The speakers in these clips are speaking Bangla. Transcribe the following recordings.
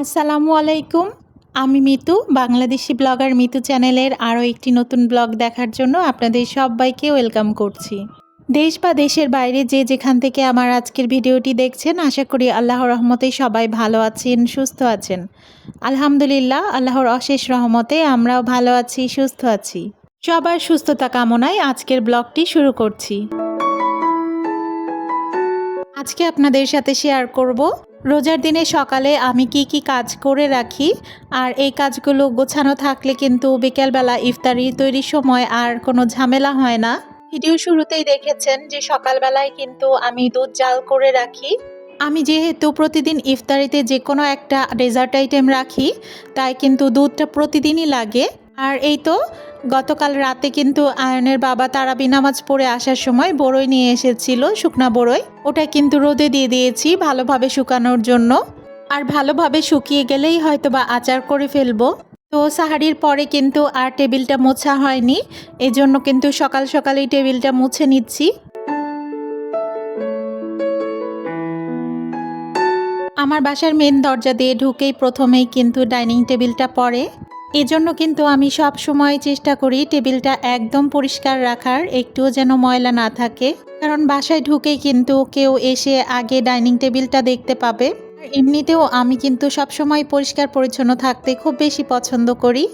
আসসালামু আলাইকুম। আমি মিতু, বাংলাদেশি ব্লগার মিতু চ্যানেলের আরও একটি নতুন ব্লগ দেখার জন্য আপনাদের সবাইকে ওয়েলকাম করছি। দেশ বা দেশের বাইরে যে যেখান থেকে আমার আজকের ভিডিওটি দেখছেন, আশা করি আল্লাহর রহমতে সবাই ভালো আছেন, সুস্থ আছেন। আলহামদুলিল্লাহ, আল্লাহর অশেষ রহমতে আমরাও ভালো আছি, সুস্থ আছি। সবার সুস্থতা কামনায় আজকের ব্লগটি শুরু করছি। আজকে আপনাদের সাথে শেয়ার করব রোজার দিনে সকালে আমি কি কাজ করে রাখি, আর এই কাজগুলো গোছানো থাকলে কিন্তু বিকেলবেলা ইফতারি তৈরির সময় আর কোনো ঝামেলা হয় না। ভিডিও শুরুতেই দেখেছেন যে সকালবেলায় কিন্তু আমি দুধ জাল করে রাখি। আমি যেহেতু প্রতিদিন ইফতারিতে যে কোনো একটা ডেজার্ট আইটেম রাখি, তাই কিন্তু দুধটা প্রতিদিনই লাগে। আর এই তো গতকাল রাতে কিন্তু আয়নের বাবা তারাবি নামাজ পড়ে আসার সময় বড়ই নিয়ে এসেছিল, শুকনা বড়ই। ওটা কিন্তু রোদে দিয়ে দিয়েছি ভালোভাবে শুকানোর জন্য। আর ভালোভাবে শুকিয়ে গেলেই হয়তো বা আচার করে ফেলবো। তো সাহারির পরে কিন্তু আর টেবিলটা মোছা হয়নি, এজন্য কিন্তু সকাল সকালেই টেবিলটা মুছে নিচ্ছি। আমার বাসার মেন দরজা দিয়ে ঢুকেই প্রথমেই কিন্তু ডাইনিং টেবিলটা পড়ে। এজন্য কিন্তু আমি সব সময় চেষ্টা করি টেবিলটা একদম পরিষ্কার রাখার, একটুও যেন ময়লা না থাকে। কারণ বাসায় ঢুকেই কিন্তু কেউ এসে আগে ডাইনিং টেবিলটা দেখতে পাবে। আর এমনিতেও আমি কিন্তু সব সময় পরিষ্কার পরিচ্ছন্ন থাকতে খুব বেশি পছন্দ করি।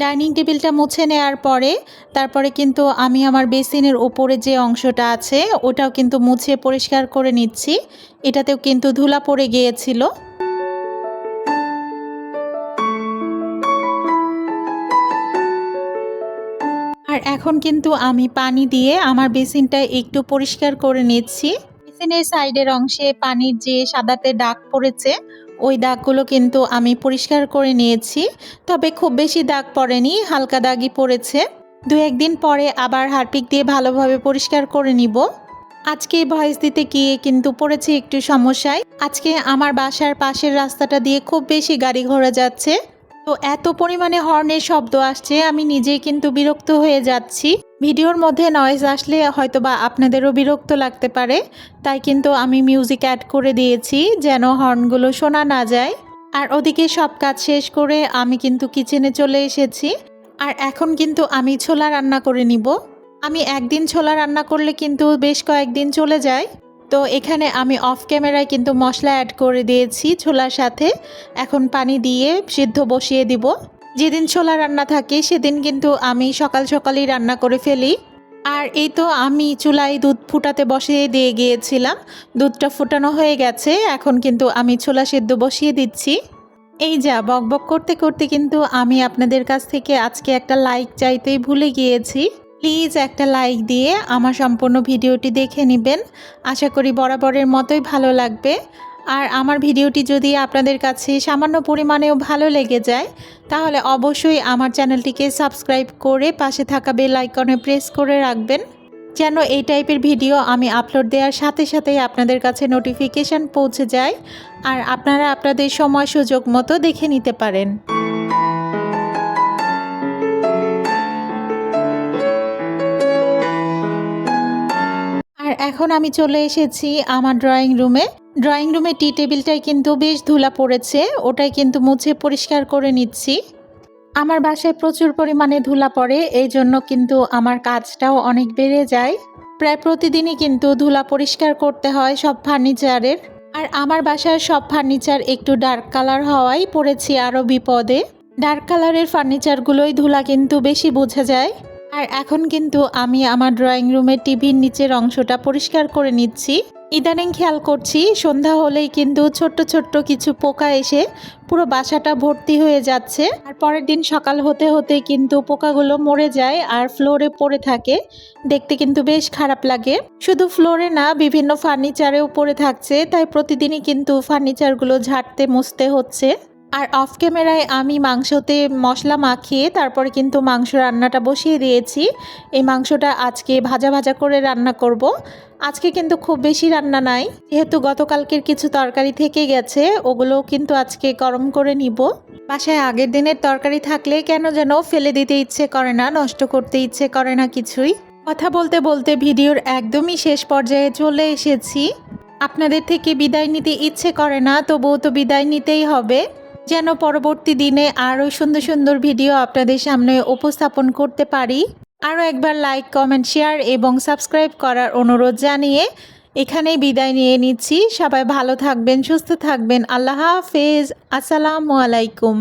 ডাইনিং টেবিলটা মুছে নেওয়ার পরে তারপরে কিন্তু আমি আমার বেসিনের ওপরে যে অংশটা আছে ওটাও কিন্তু মুছে পরিষ্কার করে নিচ্ছি। এটাতেও কিন্তু ধুলা পড়ে গিয়েছিল। আর এখন কিন্তু আমি পানি দিয়ে আমার বেসিনটা একটু পরিষ্কার করে নিচ্ছি। বেসিনের সাইডের অংশে পানির যে সাদাতে দাগ পড়েছে, ওই দাগগুলো কিন্তু আমি পরিষ্কার করে নিয়েছি। তবে খুব বেশি দাগ পড়েনি, হালকা দাগই পড়েছে। দু একদিন পরে আবার হারপিক দিয়ে ভালোভাবে পরিষ্কার করে নিব। আজকে ভয়েস দিতে গিয়ে কিন্তু পড়েছি একটু সমস্যায়। আজকে আমার বাসার পাশের রাস্তাটা দিয়ে খুব বেশি গাড়ি ঘোড়া যাচ্ছে। তো এত পরিমাণে হর্নের শব্দ আসছে, আমি নিজেই কিন্তু বিরক্ত হয়ে যাচ্ছি। ভিডিওর মধ্যে নয়েজ আসলে হয়তোবা আপনাদেরও বিরক্ত লাগতে পারে, তাই কিন্তু আমি মিউজিক অ্যাড করে দিয়েছি যেন হর্নগুলো শোনা না যায়। আর ওদিকে সব কাজ শেষ করে আমি কিন্তু কিচেনে চলে এসেছি। আর এখন কিন্তু আমি ছোলা রান্না করে নিব। আমি একদিন ছোলা রান্না করলে কিন্তু বেশ কয়েকদিন চলে যায়। তো এখানে আমি অফ ক্যামেরায় কিন্তু মশলা অ্যাড করে দিয়েছি ছোলার সাথে। এখন পানি দিয়ে সিদ্ধ বসিয়ে দিব। যেদিন ছোলা রান্না থাকে সেদিন কিন্তু আমি সকাল সকালেই রান্না করে ফেলি। আর এই তো আমি চুলায় দুধ ফুটাতে বসিয়ে দিয়ে গিয়েছিলাম। দুধটা ফুটানো হয়ে গেছে, এখন কিন্তু আমি ছোলা সিদ্ধ বসিয়ে দিচ্ছি। এই যা বকবক করতে করতে কিন্তু আমি আপনাদের কাছ থেকে আজকে একটা লাইক চাইতেই ভুলে গিয়েছি। প্লিজ একটা লাইক দিয়ে আমার সম্পূর্ণ ভিডিওটি দেখে নেবেন। আশা করি বরাবরের মতোই ভালো লাগবে। আর আমার ভিডিওটি যদি আপনাদের কাছে সামান্য পরিমাণেও ভালো লেগে যায়, তাহলে অবশ্যই আমার চ্যানেলটিকে সাবস্ক্রাইব করে পাশে থাকা বেল আইকনে প্রেস করে রাখবেন, যেন এই টাইপের ভিডিও আমি আপলোড দেওয়ার সাথে সাথেই আপনাদের কাছে নোটিফিকেশান পৌঁছে যায়, আর আপনারা আপনাদের সময় সুযোগ মতো দেখে নিতে পারেন। আর এখন আমি চলে এসেছি আমার ড্রয়িং রুমে টি টেবিলটাই কিন্তু বেশ ধুলা পড়েছে, ওটাই কিন্তু মুছে পরিষ্কার করে নিচ্ছি। আমার বাসায় প্রচুর পরিমাণে ধুলা পড়ে, এই জন্য কিন্তু আমার কাজটাও অনেক বেড়ে যায়। প্রায় প্রতিদিনই কিন্তু ধুলা পরিষ্কার করতে হয় সব ফার্নিচারের। আর আমার বাসার সব ফার্নিচার একটু ডার্ক কালার হওয়ায় পড়েছি আরও বিপদে। ডার্ক কালারের ফার্নিচারগুলোই ধুলা কিন্তু বেশি বোঝা যায়। আর এখন কিন্তু আমি আমার ড্রয়িং রুমের টিভির নিচের অংশটা পরিষ্কার করে নিচ্ছি। ইদানিং খেয়াল করছি সন্ধ্যা হলেই কিন্তু ছোট্ট ছোট্ট কিছু পোকা এসে পুরো বাসাটা ভর্তি হয়ে যাচ্ছে। আর পরের দিন সকাল হতে হতে কিন্তু পোকাগুলো মরে যায় আর ফ্লোরে পড়ে থাকে। দেখতে কিন্তু বেশ খারাপ লাগে। শুধু ফ্লোরে না, বিভিন্ন ফার্নিচারেও পড়ে থাকছে, তাই প্রতিদিনই কিন্তু ফার্নিচারগুলো ঝাড়তে মুছতে হচ্ছে। আর অফ ক্যামেরায় আমি মাংসতে মশলা মাখিয়ে তারপরে কিন্তু মাংস রান্নাটা বসিয়ে দিয়েছি। এই মাংসটা আজকে ভাজা ভাজা করে রান্না করব। আজকে কিন্তু খুব বেশি রান্না নাই, যেহেতু গতকালকের কিছু তরকারি থেকে গেছে, ওগুলোও কিন্তু আজকে গরম করে নিব। বাসায় আগের দিনের তরকারি থাকলে কেন যেন ফেলে দিতে ইচ্ছে করে না, নষ্ট করতে ইচ্ছে করে না কিছুই। কথা বলতে বলতে ভিডিওর একদমই শেষ পর্যায়ে চলে এসেছি। আপনাদের থেকে বিদায় নিতে ইচ্ছে করে না, তবুও তো বিদায় নিতেই হবে, যেন পরবর্তী দিনে আরও সুন্দর সুন্দর ভিডিও আপনাদের সামনে উপস্থাপন করতে পারি। আরও একবার লাইক, কমেন্ট, শেয়ার এবং সাবস্ক্রাইব করার অনুরোধ জানিয়ে এখানেই বিদায় নিয়ে নিচ্ছি। সবাই ভালো থাকবেন, সুস্থ থাকবেন। আল্লাহ হাফেজ। আসসালামু আলাইকুম।